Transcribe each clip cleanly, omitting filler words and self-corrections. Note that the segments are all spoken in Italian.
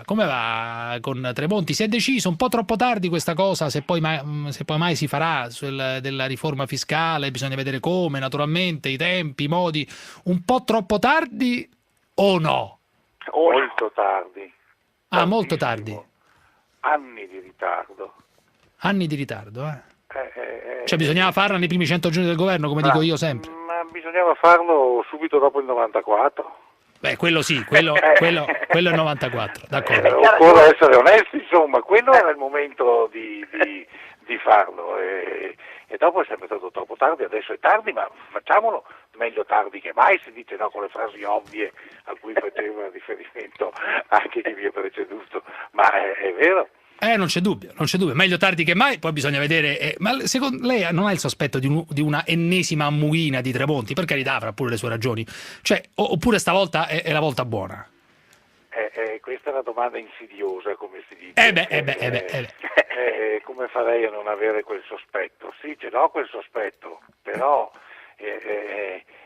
Come va con Tremonti? Si è deciso un po' troppo tardi questa cosa, se poi mai si farà della riforma fiscale, bisogna vedere come, naturalmente, i tempi, i modi, un po' troppo tardi o no? Molto tardi, Ah, molto tardi, tardissimo, anni di ritardo. anni di ritardo, eh? Cioè bisognava farla nei Sì, primi 100 giorni del governo, come dico ma, io sempre. ma bisognava farlo subito dopo il 94. Beh, quello sì, quello è 94, d'accordo. Occorre essere onesti, insomma, quello era il momento di farlo e dopo è sempre stato troppo tardi, adesso è tardi, ma facciamolo meglio tardi che mai, si dice, no, con le frasi ovvie a cui faceva riferimento anche chi mi ha preceduto, ma è vero. Non c'è dubbio, non c'è dubbio. Meglio tardi che mai, poi bisogna vedere. Ma secondo lei non ha il sospetto di una ennesima ammuina di Tremonti? Per carità, avrà pure le sue ragioni. Cioè, oppure stavolta è la volta buona? Questa è una domanda insidiosa, come si dice. Come farei a non avere quel sospetto? Sì, ce l'ho quel sospetto, però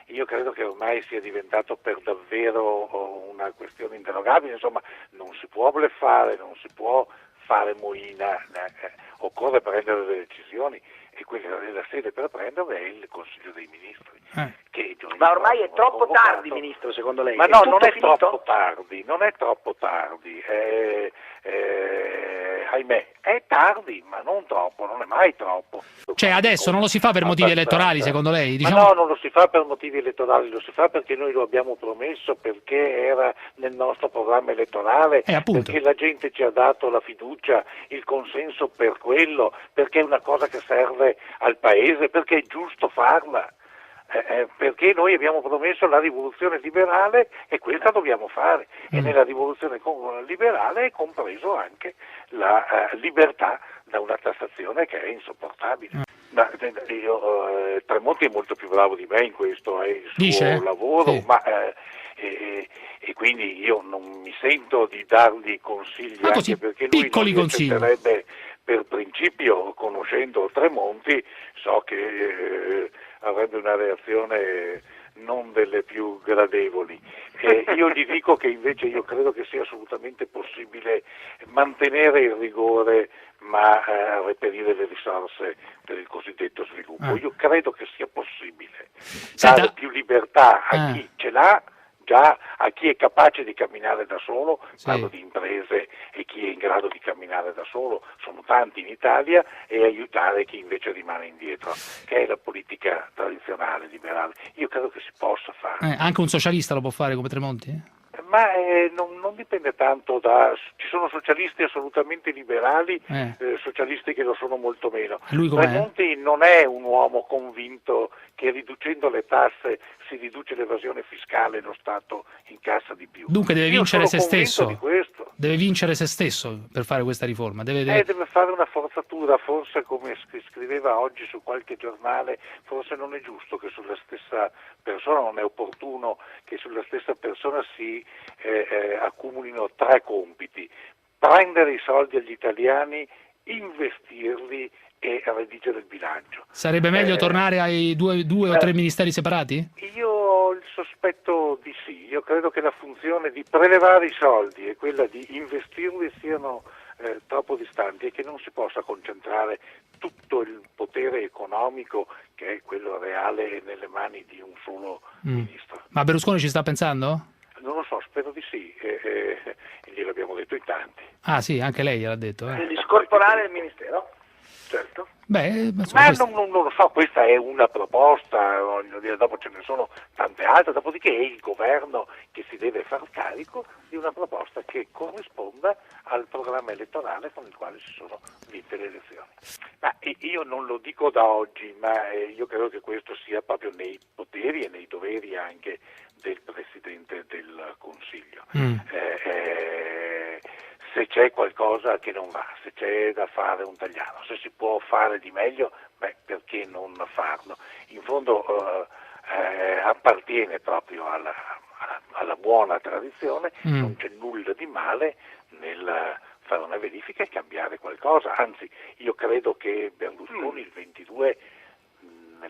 io credo che ormai sia diventato per davvero una questione interrogabile, insomma, non si può bluffare, non si può fare moina, occorre prendere delle decisioni e la sede per prenderle è il Consiglio dei Ministri. Ma ormai è troppo tardi, Ministro, secondo lei? Ma no, non è finito? troppo tardi, non è troppo tardi, ahimè, è tardi, ma non troppo, non è mai troppo. Cioè, adesso non lo si fa per motivi elettorali, secondo lei? Diciamo... Ma no, non lo si fa per motivi elettorali, lo si fa perché noi lo abbiamo promesso, perché era nel nostro programma elettorale, perché la gente ci ha dato la fiducia, il consenso per quello, perché è una cosa che serve al Paese, perché è giusto farla. Perché noi abbiamo promesso la rivoluzione liberale e questa dobbiamo fare e nella rivoluzione liberale è compreso anche la libertà da una tassazione che è insopportabile. Tremonti è molto più bravo di me in questo, è il suo lavoro, sì. E quindi io non mi sento di dargli consigli, anche perché lui non li accetterebbe per principio, conoscendo Tremonti, so che avrebbe una reazione non delle più gradevoli. Io gli dico che invece io credo che sia assolutamente possibile mantenere il rigore ma reperire le risorse per il cosiddetto sviluppo. Io credo che sia possibile dare più libertà a chi ce l'ha, già a chi è capace di camminare da solo, parlo di imprese e chi è in grado di camminare da solo, sono tanti in Italia, e aiutare chi invece rimane indietro, che è la politica tradizionale liberale. Io credo che si possa fare. Anche un socialista lo può fare come Tremonti? Ma non dipende tanto ci sono socialisti assolutamente liberali, socialisti che lo sono molto meno. Tremonti non è un uomo convinto che riducendo le tasse si riduce l'evasione fiscale e lo Stato incassa di più. Dunque deve vincere se stesso. Di questo. Deve vincere se stesso per fare questa riforma. Deve fare una forzatura, forse come scriveva oggi su qualche giornale, forse non è giusto che sulla stessa persona, non è opportuno che sulla stessa persona si accumulino tre compiti: prendere i soldi agli italiani, investirli e redigere il bilancio. Sarebbe meglio tornare ai due o tre ministeri separati? Io ho il sospetto di sì, io credo che la funzione di prelevare i soldi e quella di investirli siano troppo distanti e che non si possa concentrare tutto il potere economico, che è quello reale, nelle mani di un solo ministro. Ma Berlusconi ci sta pensando? Non lo so, spero di sì, gliel'abbiamo detto in tanti. Ah sì, anche lei gliel'ha detto. Di scorporare il ministero? Certo. Beh, ma non lo so, questa è una proposta, voglio dire, dopo ce ne sono tante altre, dopodiché è il governo che si deve far carico di una proposta che corrisponda al programma elettorale con il quale si sono vinte le elezioni. Ma io non lo dico da oggi, ma io credo che questo sia proprio nei poteri e nei doveri anche del Presidente del Consiglio. Se c'è qualcosa che non va, se c'è da fare un tagliando, se si può fare di meglio, perché non farlo? In fondo appartiene proprio alla buona tradizione, non c'è nulla di male nel fare una verifica e cambiare qualcosa, anzi io credo che Berlusconi il 22,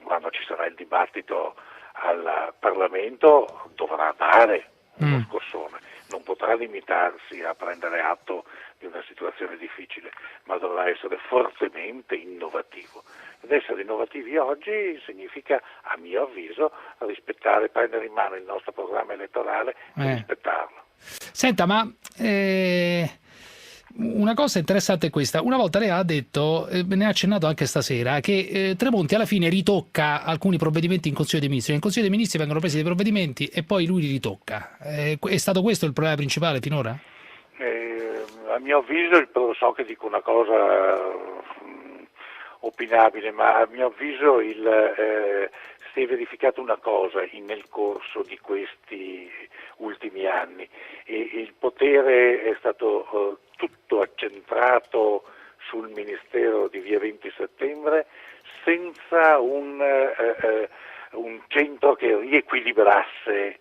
quando ci sarà il dibattito al Parlamento, dovrà dare uno scossone. non potrà limitarsi a prendere atto di una situazione difficile, ma dovrà essere fortemente innovativo. Ed essere innovativi oggi significa, a mio avviso, prendere in mano il nostro programma elettorale e rispettarlo. Senta, ma una cosa interessante è questa. Una volta lei ha detto, ne ha accennato anche stasera, che Tremonti alla fine ritocca alcuni provvedimenti in Consiglio dei Ministri. In Consiglio dei Ministri vengono presi dei provvedimenti e poi lui li ritocca. È stato questo il problema principale finora? A mio avviso, so che dico una cosa opinabile, ma a mio avviso si è verificata una cosa nel corso di questi ultimi anni. Il potere è stato tutto accentrato sul Ministero di via 20 settembre senza un centro che riequilibrasse,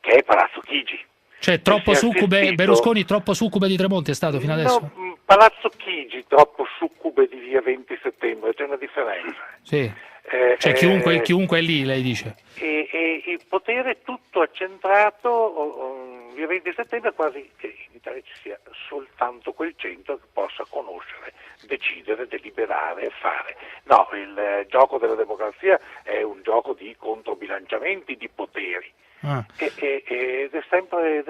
che è Palazzo Chigi. Cioè troppo succube, Berlusconi troppo succube di Tremonti è stato fino adesso? No, Palazzo Chigi troppo succube di via 20 settembre, c'è una differenza. Sì. Cioè chiunque è lì, lei dice. E il potere tutto accentrato via 20 settembre, quasi che in Italia ci sia soltanto quel centro che possa conoscere, decidere, deliberare e fare. No, il gioco della democrazia è un gioco di controbilanciamenti di poteri. Ed è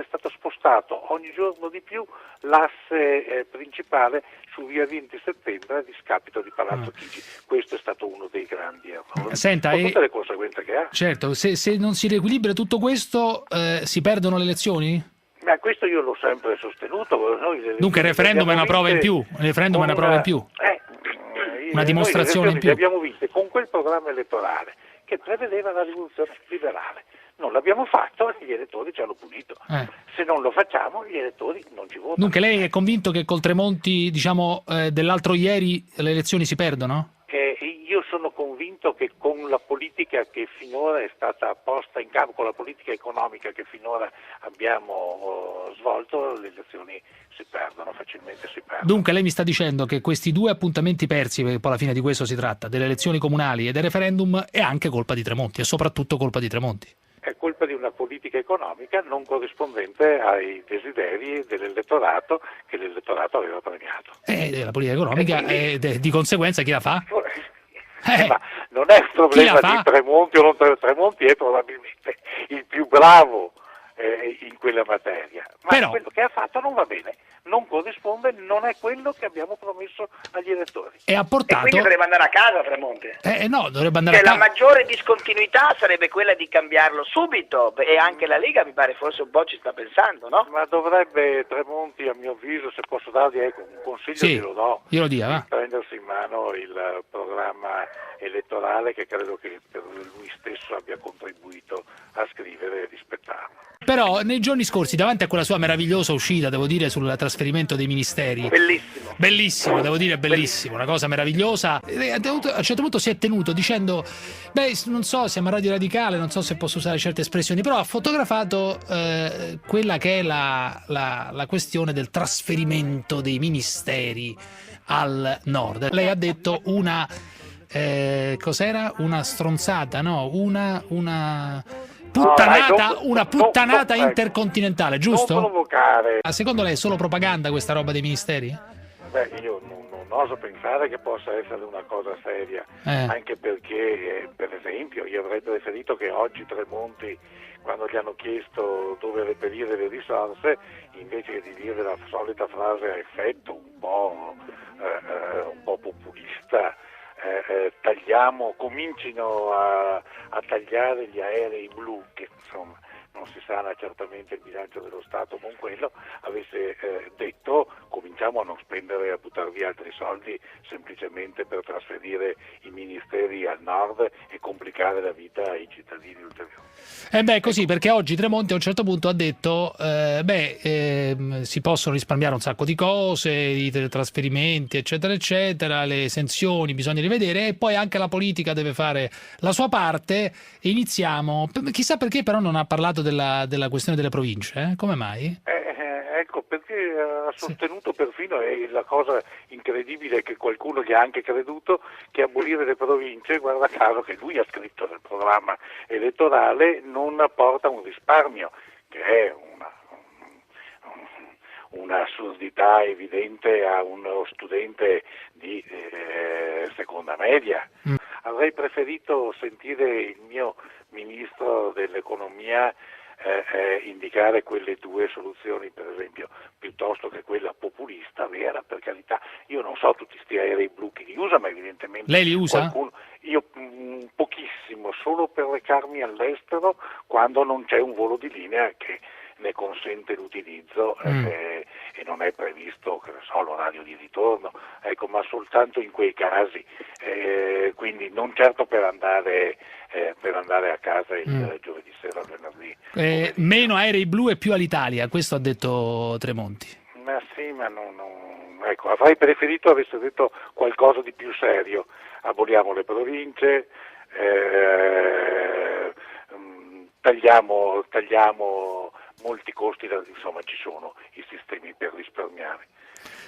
stato spostato ogni giorno di più l'asse principale su via 20 settembre a discapito di Palazzo Chigi. Questo è stato uno dei grandi errori, Senta, con tutte le conseguenze che ha. Certo, se non si riequilibra tutto questo si perdono le elezioni? Ma questo io l'ho sempre sostenuto. Dunque il referendum è una prova in più, una dimostrazione in più. Le abbiamo viste con quel programma elettorale che prevedeva la rivoluzione liberale. Non l'abbiamo fatto e gli elettori ci hanno punito. Se non lo facciamo, gli elettori non ci votano. Dunque lei è convinto che col Tremonti, dell'altro ieri, le elezioni si perdono? Io sono convinto che con la politica che finora è stata posta in campo, con la politica economica che finora abbiamo svolto, le elezioni si perdono, facilmente si perdono. Dunque lei mi sta dicendo che questi due appuntamenti persi, perché poi alla fine di questo si tratta, delle elezioni comunali e del referendum, è anche colpa di Tremonti, è soprattutto colpa di Tremonti. È colpa di una politica economica non corrispondente ai desideri dell'elettorato che l'elettorato aveva premiato. La politica economica, quindi, di conseguenza chi la fa? Ma non è un problema di Tremonti o non Tremonti, è probabilmente il più bravo in quella materia, ma però quello che ha fatto non va bene, non corrisponde, non è quello che abbiamo promesso agli elettori. E quindi dovrebbe andare a casa Tremonti. No, dovrebbe andare a casa. La maggiore discontinuità sarebbe quella di cambiarlo subito, e anche la Lega mi pare forse un po' ci sta pensando, no? Ma dovrebbe Tremonti, a mio avviso, se posso dargli un consiglio, glielo do, prendersi in mano il programma elettorale che credo che per lui stesso abbia contribuito a scrivere e rispettarlo. Però nei giorni scorsi, davanti a quella sua meravigliosa uscita, devo dire, sul trasferimento dei ministeri, bellissimo, devo dire bellissimo, una cosa meravigliosa, a un certo punto si è tenuto dicendo, non so, siamo a Radio Radicale, non so se posso usare certe espressioni, però ha fotografato quella che è la questione del trasferimento dei ministeri al nord. Lei ha detto cos'era? Una stronzata, no? Una puttanata intercontinentale, giusto? Non provocare. Secondo lei è solo propaganda questa roba dei ministeri? Io non oso pensare che possa essere una cosa seria, anche perché, per esempio, io avrei preferito che oggi Tremonti, quando gli hanno chiesto dove reperire le risorse, invece che di dire la solita frase a effetto un po' populista, comincino a tagliare gli aerei blu, che insomma non si sana certamente il bilancio dello Stato con quello, avesse detto cominciamo a non spendere, a buttare via altri soldi semplicemente per trasferire i ministeri al nord e complicare la vita ai cittadini ulteriori. Così, perché oggi Tremonti a un certo punto ha detto si possono risparmiare un sacco di cose, i trasferimenti eccetera eccetera, le esenzioni bisogna rivedere, e poi anche la politica deve fare la sua parte. Iniziamo, chissà perché però non ha parlato della questione delle province, come mai? Ecco, perché ha sostenuto perfino, e la cosa incredibile è che qualcuno gli ha anche creduto, che abolire le province, guarda caso che lui ha scritto nel programma elettorale, non porta un risparmio, che è un'assurdità evidente a uno studente di seconda media. Avrei preferito sentire il mio ministro dell'economia indicare quelle due soluzioni, per esempio, piuttosto che quella populista vera, per carità. Io non so tutti questi aerei blu che li usa, ma evidentemente lei li usa? Io pochissimo, solo per recarmi all'estero quando non c'è un volo di linea che ne consente l'utilizzo e non è previsto, che ne so, l'orario di ritorno, ecco, ma soltanto in quei casi, quindi non certo per andare a casa il giovedì sera o venerdì. Meno aerei blu e più all'Italia, questo ha detto Tremonti. Ma sì, ma ecco, avrei preferito avesse detto qualcosa di più serio. Aboliamo le province, tagliamo molti costi, insomma ci sono i sistemi per risparmiare.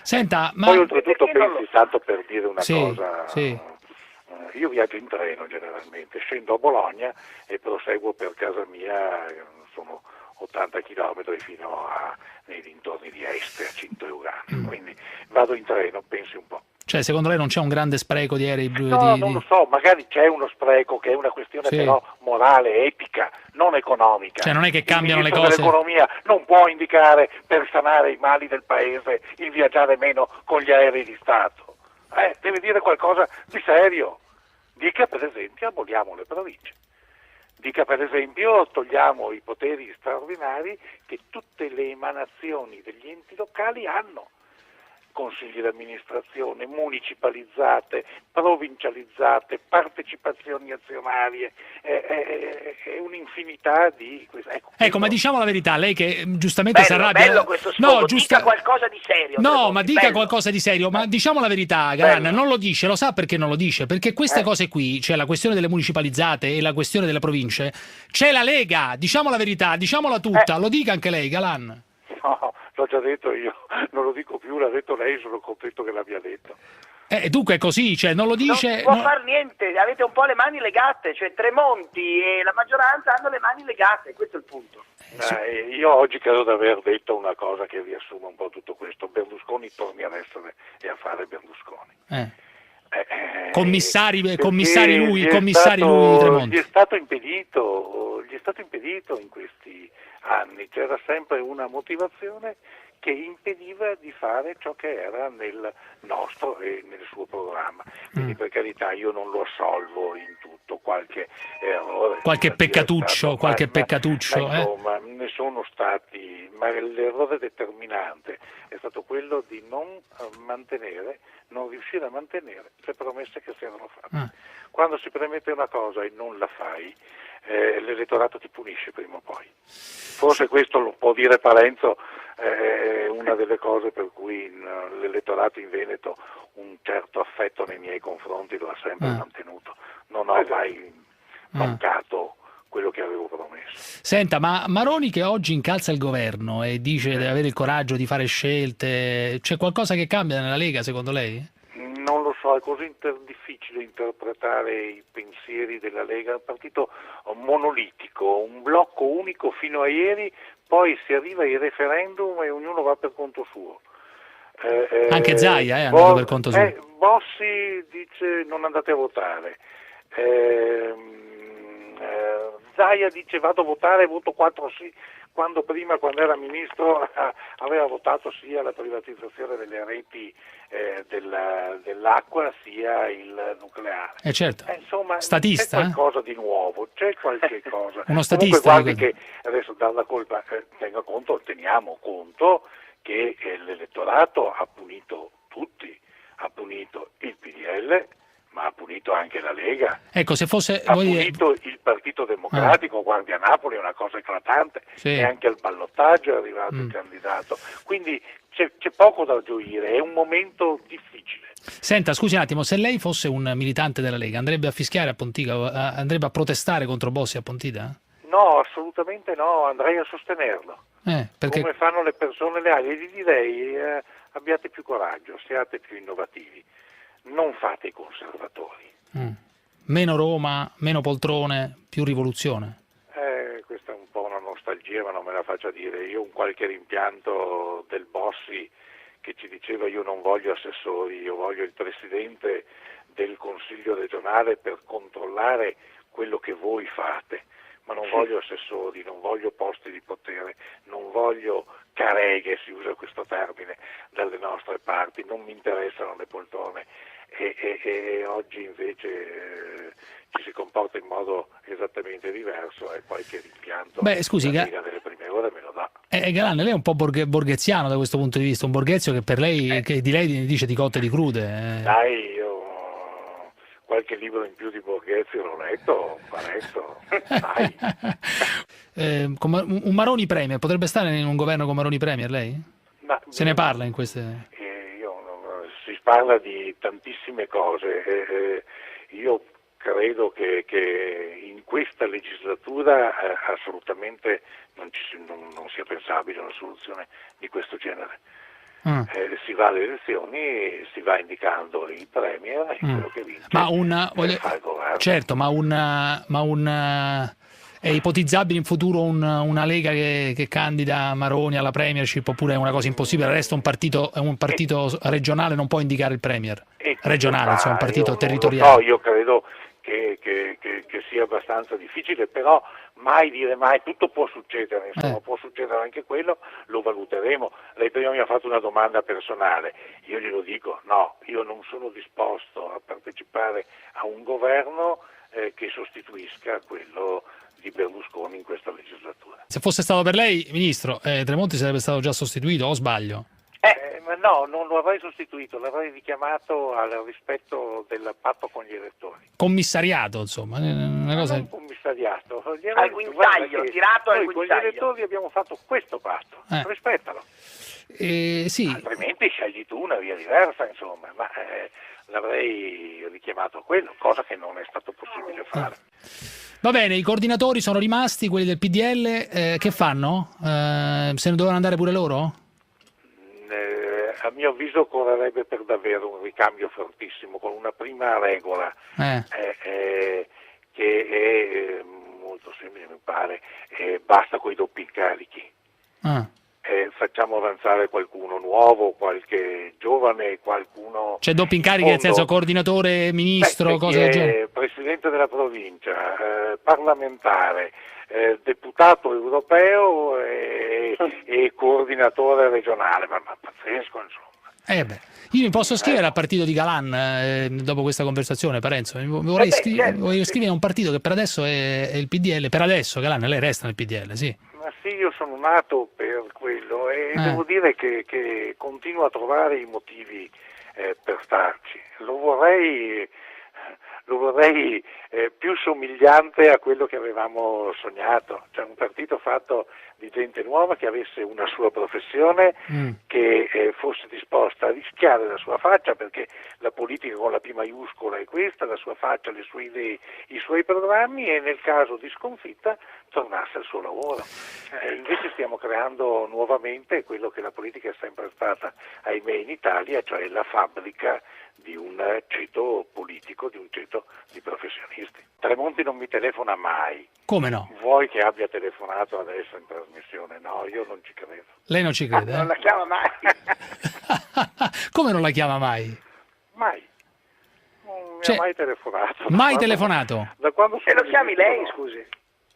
Senta, Poi oltretutto pensi, tanto per dire una cosa, sì. Io viaggio in treno generalmente, scendo a Bologna e proseguo per casa mia, sono 80 km fino nei dintorni di Este, a Cintoiurano, quindi vado in treno, pensi un po'. Cioè, secondo lei non c'è un grande spreco di aerei blu? No, non lo so, magari c'è uno spreco che è una questione però morale, etica, non economica. Cioè non è che cambiano le cose? Il ministro dell'economia non può indicare per sanare i mali del paese il viaggiare meno con gli aerei di Stato. Deve dire qualcosa di serio. Dica per esempio aboliamo le province. Dica per esempio togliamo i poteri straordinari che tutte le emanazioni degli enti locali hanno. Consigli di amministrazione, municipalizzate, provincializzate, partecipazioni azionarie, è un'infinità di... Ecco, ma diciamo la verità, lei che giustamente si arrabbia... Bello questo sfogo, dica qualcosa di serio. No, ma dica qualcosa di serio, ma diciamo la verità, Galan, non lo dice, lo sa perché non lo dice? Perché queste cose qui, cioè la questione delle municipalizzate e la questione delle province, c'è la Lega, diciamo la verità, diciamola tutta, lo dica anche lei, Galan. No, l'ho già detto io, non lo dico più, l'ha detto lei, sono contento che l'abbia detto. Dunque è così, cioè non lo dice... Non può far niente, avete un po' le mani legate, cioè Tremonti e la maggioranza hanno le mani legate, questo è il punto. Io oggi credo di aver detto una cosa che riassume un po' tutto questo. Berlusconi torni ad essere e a fare Berlusconi. Commissari lui Tremonti. Gli è stato impedito in questi anni, c'era sempre una motivazione che impediva di fare ciò che era nel nostro e nel suo programma. Quindi per carità io non lo assolvo in tutto, qualche errore. Qualche peccatuccio. Ma insomma, ne sono stati, ma l'errore determinante è stato quello di non riuscire a mantenere le promesse che si erano fatte. Quando si promette una cosa e non la fai, l'elettorato ti punisce prima o poi. Forse questo lo può dire Parenzo, una delle cose per cui l'elettorato in Veneto un certo affetto nei miei confronti lo ha sempre mantenuto. Non ho mai mancato quello che avevo promesso. Senta, ma Maroni che oggi incalza il governo e dice di avere il coraggio di fare scelte, c'è qualcosa che cambia nella Lega secondo lei? Non lo so, è così difficile interpretare i pensieri della Lega, è un partito monolitico, un blocco unico fino a ieri, poi si arriva ai referendum e ognuno va per conto suo. Anche Zaia è andato per conto suo. Bossi dice non andate a votare. Zaia dice vado a votare, voto 4 sì, quando era ministro aveva votato sia la privatizzazione delle reti dell'acqua sia il nucleare. Certo. Insomma, statista, c'è qualcosa di nuovo, c'è qualche cosa. Uno statista. Comunque guardi che adesso dar la colpa, teniamo conto che l'elettorato ha punito tutti, ha punito il PDL, ma ha punito anche la Lega, ecco, se fosse, ha punito il Partito Democratico, guardi a Napoli è una cosa eclatante, e anche al ballottaggio è arrivato il candidato, quindi c'è poco da gioire, è un momento difficile. Senta, scusi un attimo, se lei fosse un militante della Lega andrebbe a fischiare a Pontica, andrebbe a protestare contro Bossi a Pontida? No, assolutamente no, andrei a sostenerlo, perché... come fanno le persone leali, e gli direi abbiate più coraggio, siate più innovativi. Non fate i conservatori. Meno Roma, meno poltrone, più rivoluzione. Questa è un po' una nostalgia. strategia, ma non me la faccia dire. Io un qualche rimpianto del Bossi che ci diceva: io non voglio assessori, io voglio il presidente del Consiglio regionale per controllare quello che voi fate, ma non voglio assessori, non voglio posti di potere, non voglio careghe, si usa questo termine dalle nostre parti, non mi interessano le poltrone. E oggi invece ci si comporta in modo esattamente diverso, e qualche rimpianto delle prime ore me lo dà. Galan, lei è un po' borgheziano da questo punto di vista, un Borghezio che per lei, che di lei dice di cotte e di crude. Dai, io qualche libro in più di Borghezio l'ho letto, parecchio, dai. Un Maroni Premier, potrebbe stare in un governo con Maroni Premier lei? Se ne parla in queste... Si parla di tantissime cose, io credo che in questa legislatura assolutamente non sia pensabile una soluzione di questo genere. Si va alle elezioni, si va indicando il premier e quello che vince fa il governo. Certo, è ipotizzabile in futuro una Lega che candida Maroni alla premiership, oppure è una cosa impossibile? Resta un partito regionale, non può indicare il premier regionale, insomma un partito territoriale. No, io credo che sia abbastanza difficile, però mai dire mai, tutto può succedere, insomma, può succedere anche quello, lo valuteremo. Lei prima mi ha fatto una domanda personale, io glielo dico, no, io non sono disposto a partecipare a un governo che sostituisca quello di Berlusconi in questa legislatura. Se fosse stato per lei, Ministro, Tremonti sarebbe stato già sostituito, o sbaglio? Ma no, non lo avrei sostituito, l'avrei richiamato al rispetto del patto con gli elettori. Commissariato, insomma, una cosa... Non commissariato. Al guinzaglio, tirato al guinzaglio. Con gli elettori abbiamo fatto questo patto, rispettalo. Sì. Altrimenti scegli tu una via diversa, insomma, ma l'avrei richiamato a quello, cosa che non è stato possibile fare. Va bene, i coordinatori sono rimasti, quelli del PDL, che fanno? Se ne dovevano andare pure loro? A mio avviso occorrerebbe per davvero un ricambio fortissimo, con una prima regola che è molto semplice, mi pare, basta coi doppi incarichi. Facciamo avanzare qualcuno nuovo, qualche giovane, qualcuno... Cioè doppi incarichi nel senso coordinatore, ministro, cose del genere? Presidente della provincia, parlamentare, deputato europeo e coordinatore regionale, ma pazzesco, insomma. Io mi posso iscrivere al partito di Galan dopo questa conversazione, Parenzo? Vorrei iscrivere a un partito che per adesso è il PDL. Per adesso, Galan, lei resta nel PDL, sì? Ma sì, io sono nato per quello e devo dire che continuo a trovare i motivi per starci. Lo vorrei più somigliante a quello che avevamo sognato, cioè un partito fatto di gente nuova che avesse una sua professione, che fosse disposta a rischiare la sua faccia, perché la politica con la P maiuscola è questa, la sua faccia, le sue idee, i suoi programmi, e nel caso di sconfitta tornasse al suo lavoro. Invece stiamo creando nuovamente quello che la politica è sempre stata, ahimè, in Italia, cioè la fabbrica di un ceto politico, di un ceto di professionisti. Tremonti non mi telefona mai. Come no? Vuoi che abbia telefonato adesso in trasmissione? No, io non ci credo. Lei non ci crede? Non la chiama mai. Come non la chiama mai? Mai. Non mi ha mai telefonato. Mai telefonato? Da quando Se lo chiami lei, scusi.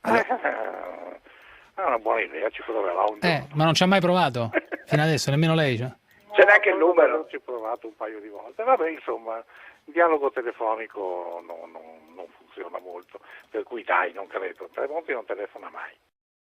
È una buona idea, ci proverò un giorno. Ma non ci ha mai provato? Fino adesso, nemmeno lei? Cioè? C'è neanche il numero. Ci ho provato un paio di volte. Vabbè, insomma, il dialogo telefonico non funziona molto, per cui dai, non credo. Tremonti non telefona mai.